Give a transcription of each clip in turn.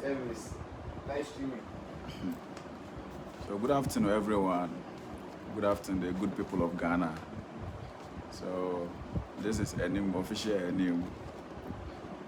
service, live streaming. So good afternoon, everyone. Good afternoon, the good people of Ghana. So this is Enim, official Enim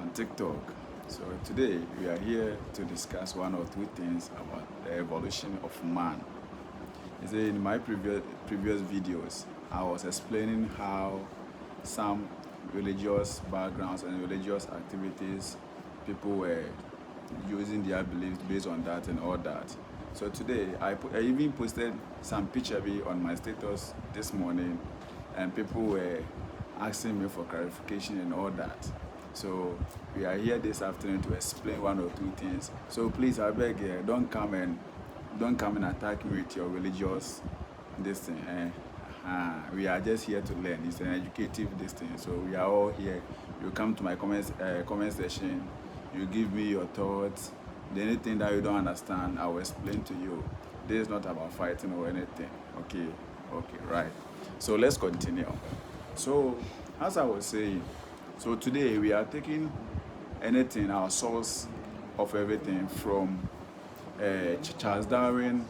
on TikTok. So today we are here to discuss one or two things about the evolution of man. You see, in my previous videos, I was explaining how some religious backgrounds and religious activities people were using their beliefs based on that and all that. So today I even posted some picture on my status this morning, and people were asking me for clarification and all that. So we are here this afternoon to explain one or two things. So please, I beg, don't come and attack me with your religious this thing. We are just here to learn. It's an educative this thing. So we are all here. You come to my comment section. You give me your thoughts. Anything that you don't understand, I will explain to you. This is not about fighting or anything. Okay, right. So let's continue. So as I was saying, so today we are taking anything, our source of everything from Charles Darwin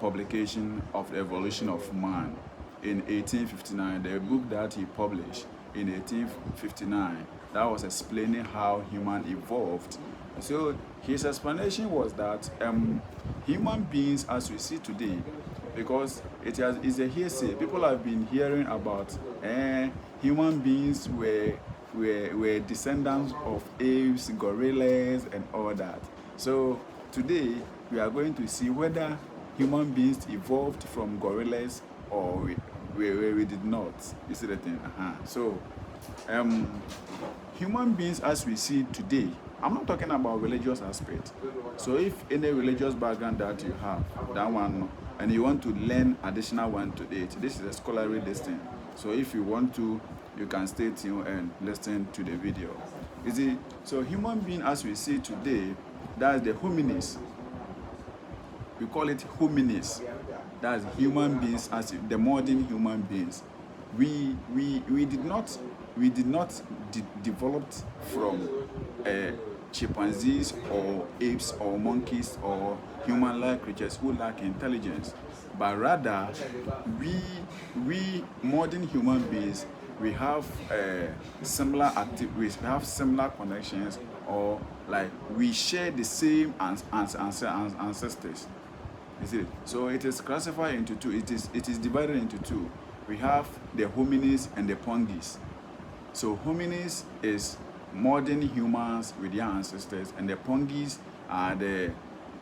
publication of the evolution of man in 1859, the book that he published in 1859 that was explaining how human evolved. So his explanation was that human beings as we see today, because is a hearsay, people have been hearing about human beings were descendants of apes, gorillas, and all that. So today we are going to see whether human beings evolved from gorillas or we did not. You see the thing? So human beings as we see today, I'm not talking about religious aspect. So if any religious background that you have, that one, and you want to learn additional one to it, this is a scholarly listing. So if you want to, you can stay tuned and listen to the video. You see, so human being as we see today, that's the hominids. We call it hominids. That's human beings as the modern human beings. We did not develop from chimpanzees or apes or monkeys or human-like creatures who lack intelligence, but rather we modern human beings, we have similar we have similar connections, or like we share the same ancestors. You see, so it is classified into two. It is divided into two. We have the hominids and the pongis. So hominids is modern humans with their ancestors, and the pongis are the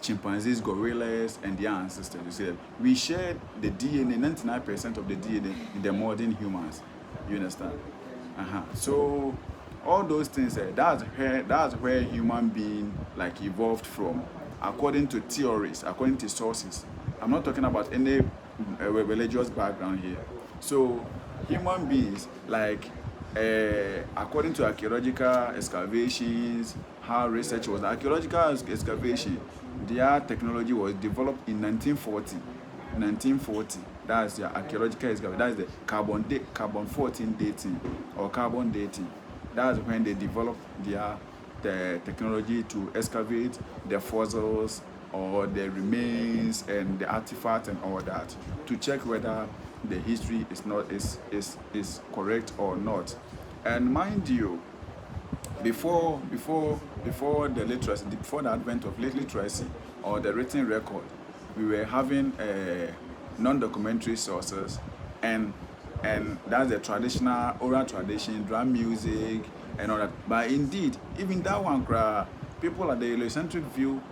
chimpanzees, gorillas, and their ancestors. You see, we share the DNA, 99% of the DNA in the modern humans. You understand? So all those things, that's where human being like evolved from, according to theories, according to sources. I'm not talking about any religious background here. So human beings, like according to archaeological excavations, how research was, archaeological excavation, their technology was developed in 1940. 1940. That's the archaeological excavation. That's the carbon 14 dating or carbon dating. That's when they developed the technology to excavate the fossils or the remains and the artifacts and all that, to check whether the history is correct or not. And mind you, before the literacy, before the advent of literacy or the written record, we were having non-documentary sources, and that's the traditional oral tradition, drum music, and all that. But indeed, even that one, people at the Eurocentric view,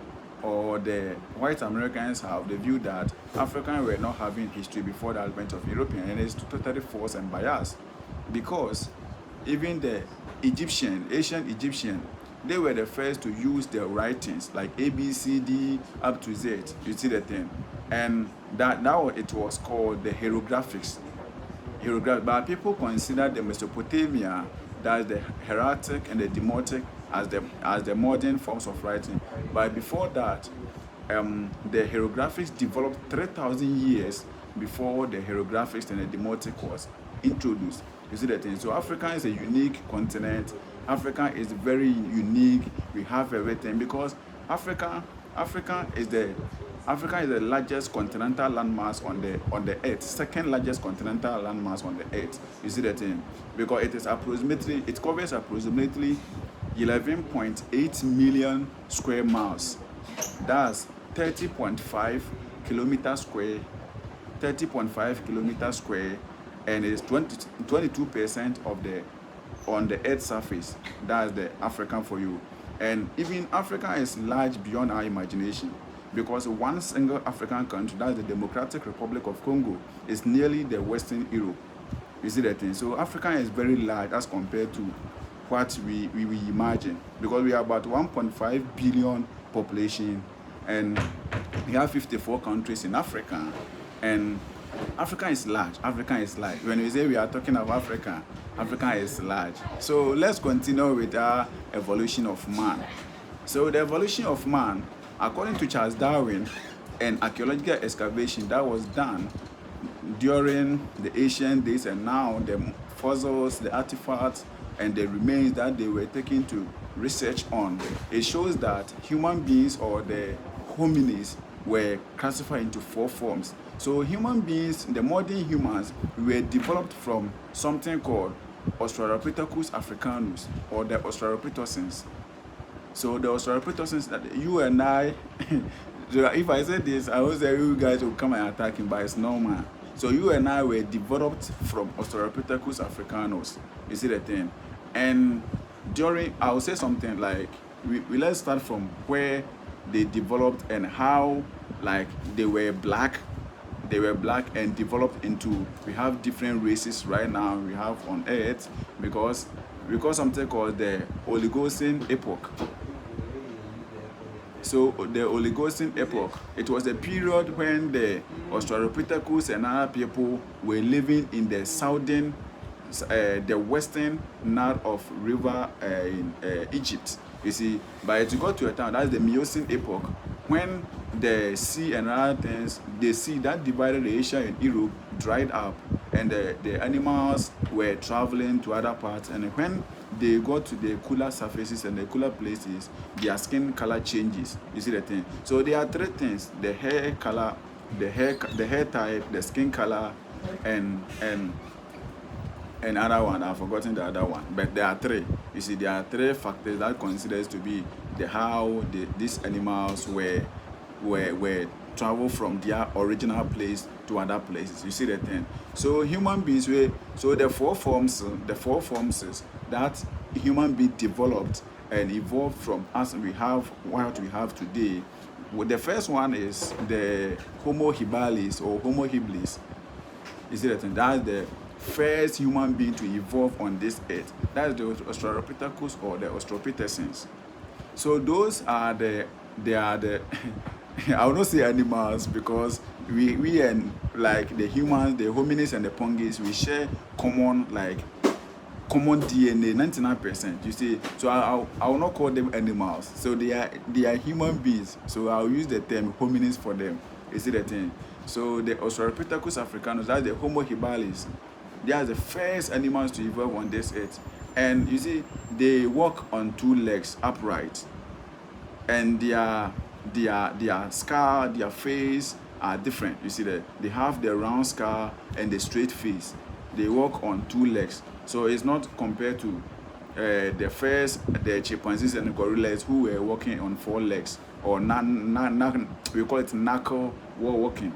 or the white Americans have the view that Africans were not having history before the advent of European, and it's totally false and biased, because even the ancient Egyptian, they were the first to use the writings like A, B, C, D up to Z. You see the thing, and that now it was called the hieroglyphics. But people consider the Mesopotamia, that's the hieratic and the demotic, as the modern forms of writing. But before that, the hieroglyphics developed 3,000 years before the hieroglyphics and the demotic was introduced. You see the thing. So Africa is a unique continent. Africa is very unique. We have everything because Africa, Africa is the largest continental landmass on the earth, second largest continental landmass on the earth. You see the thing? Because it covers approximately 11.8 million square miles. That's 30.5 kilometers square, 30.5 kilometers square, and it's 22% of the on the earth's surface. That's the African for you. And even Africa is large beyond our imagination, because one single African country, that's the Democratic Republic of Congo, is nearly the Western Europe. You see that thing? So Africa is very large as compared to what we imagine, because we are about 1.5 billion population, and we have 54 countries in Africa, and Africa is large. Africa is large. When we say we are talking of Africa, Africa is large. So let's continue with our evolution of man. So the evolution of man, according to Charles Darwin, an archaeological excavation that was done during the ancient days, and now the fossils, the artifacts, and the remains that they were taken to research on, it shows that human beings, or the hominids, were classified into 4 forms. So human beings, the modern humans, were developed from something called Australopithecus africanus, or the Australopithecines. So the Australopithecines that you and I, so if I say this, I will say you guys will come and attack him, but it's normal. So you and I were developed from Australopithecus africanus. You see the thing? And I will say something like, we let's start from where they developed and how, like, they were black and developed into, we have different races right now we have on earth, because something called the Oligocene epoch. So the Oligocene epoch, it was a period when the Australopithecus and other people were living in the southern, the western north of river in Egypt. You see, but it got to a time, that's the Miocene epoch, when the sea and other things, the sea that divided Asia and Europe dried up, and the animals were traveling to other parts, and when they got to the cooler surfaces and the cooler places, their skin color changes. You see the thing? So there are 3 things: the hair color, the hair type, the skin color, and other one. I've forgotten the other one, but there are 3. You see, there are 3 factors that considers to be how these animals were travel from their original place to other places. You see the thing? So human beings so the 4 forms is that human being developed and evolved from, as we have what we have today. Well, the first one is the Homo habilis or Homo habilis. You see the thing? That's the first human being to evolve on this earth. That's the Australopithecus or the Australopithecines. So those are they are the I will not say animals, because we and, like, the humans, the hominids and the pongis, we share common DNA, 99%. You see, so I will not call them animals. So they are human beings. So I'll use the term hominids for them. You see the thing? So the Australopithecus africanus, that's the Homo habilis. They are the first animals to evolve on this earth. And you see, they walk on 2 legs upright, and their skull, their face are different. You see that they have the round skull and the straight face. They walk on 2 legs, so it's not compared to the chimpanzees and the gorillas who were walking on 4 legs, or we call it knuckle walking.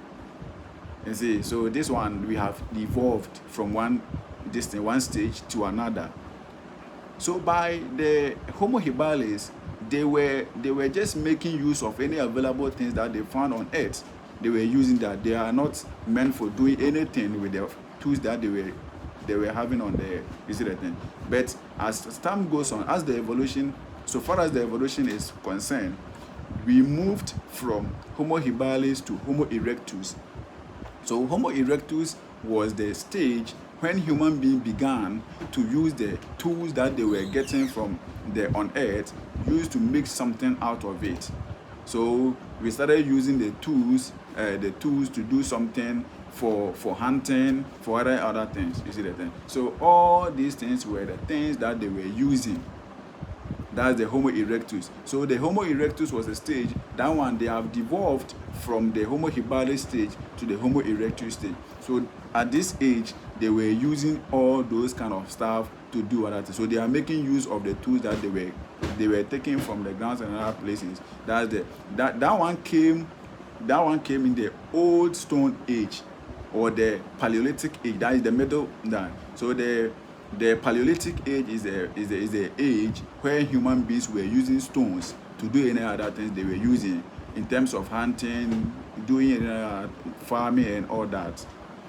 You see, so this one, we have evolved from one stage to another. So by the Homo habilis, they were just making use of any available things that they found on earth. They were using that. They are not meant for doing anything with the tools that they were having on the, you see the thing. But as time goes on, so far as the evolution is concerned, we moved from Homo habilis to Homo erectus. So Homo erectus was the stage when human beings began to use the tools that they were getting from on earth, used to make something out of it. So we started using the tools to do something for hunting, for other things. You see the thing? So all these things were the things that they were using That's the Homo erectus. So the Homo erectus was a stage. That one, they have devolved from the Homo habilis stage to the Homo erectus stage. So at this age, they were using all those kind of stuff to do other things. So they are making use of the tools that they were taking from the grounds and other places. That one came in the old Stone Age, or the Paleolithic age. That is the middle down. So the Paleolithic age is the age where human beings were using stones to do any other things they were using in terms of hunting, doing farming and all that.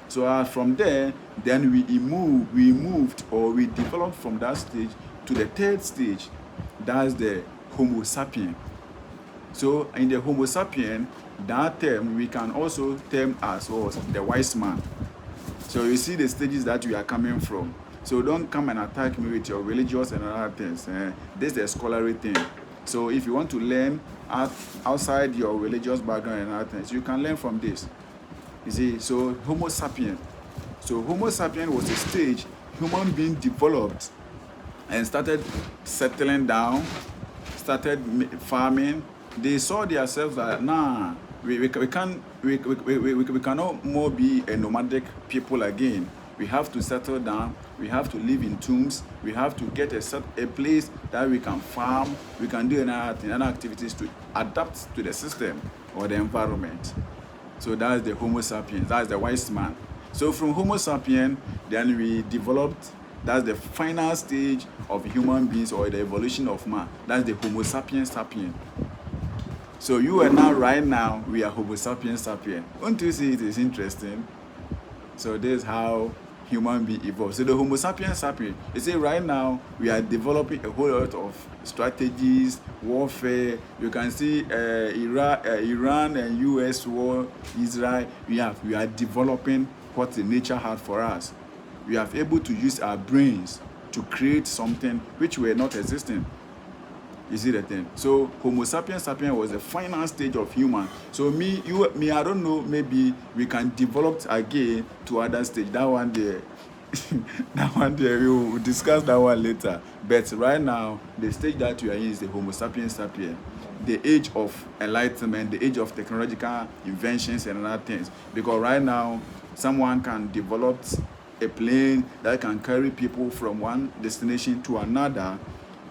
So from there, then we moved or we developed from that stage to the third stage. That's the Homo sapien. So in the Homo sapien, that term we can also term as the wise man. So you see the stages that we are coming from. So don't come and attack me with your religious and other things. This is a scholarly thing. So if you want to learn outside your religious background and other things, you can learn from this. You see, so Homo sapien. So Homo sapien was a stage human being developed and started settling down, started farming. They saw themselves that we cannot more be a nomadic people again. We have to settle down. We have to live in tombs. We have to get a place that we can farm. We can do other activities to adapt to the system or the environment. So that's the Homo sapiens. That's the wise man. So from Homo sapien, then we developed. That's the final stage of human beings or the evolution of man. That's the Homo sapiens sapien. So you and I right now, we are Homo sapiens sapien. Don't you see it is interesting? So this is how human being evolved. So the Homo sapiens sapien, you see right now, we are developing a whole lot of strategies, warfare. You can see Iran and US war, Israel. We are developing what the nature had for us. We are able to use our brains to create something which were not existing. You see the thing? So Homo sapiens sapien was the final stage of human. So me, I don't know, maybe we can develop again to other stage. That one there, we will discuss that one later. But right now, the stage that we are in is the Homo sapiens sapien. The age of enlightenment, the age of technological inventions and other things. Because right now, someone can develop a plane that can carry people from one destination to another,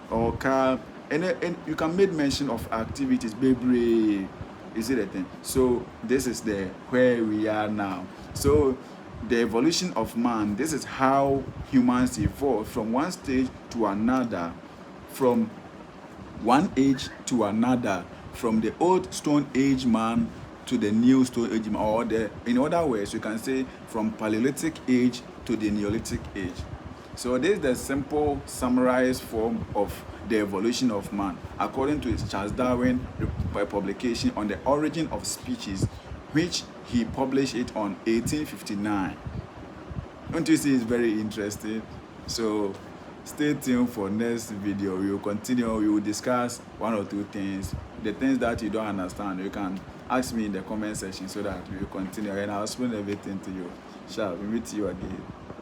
or car. And you can make mention of activities, baby. You see the thing? So this is where we are now. So the evolution of man, this is how humans evolve from one stage to another, from one age to another, from the old Stone Age man to the new Stone Age man, or in other words, you can say from Paleolithic age to the Neolithic age. So this is the simple summarized form of the evolution of man, according to Charles Darwin publication on the origin of species, which he published it on 1859. Don't you see it's very interesting? So stay tuned for next video. We will continue. We will discuss one or two things. The things that you don't understand, you can ask me in the comment section so that we will continue, and I'll explain everything to you. Shall we meet you again?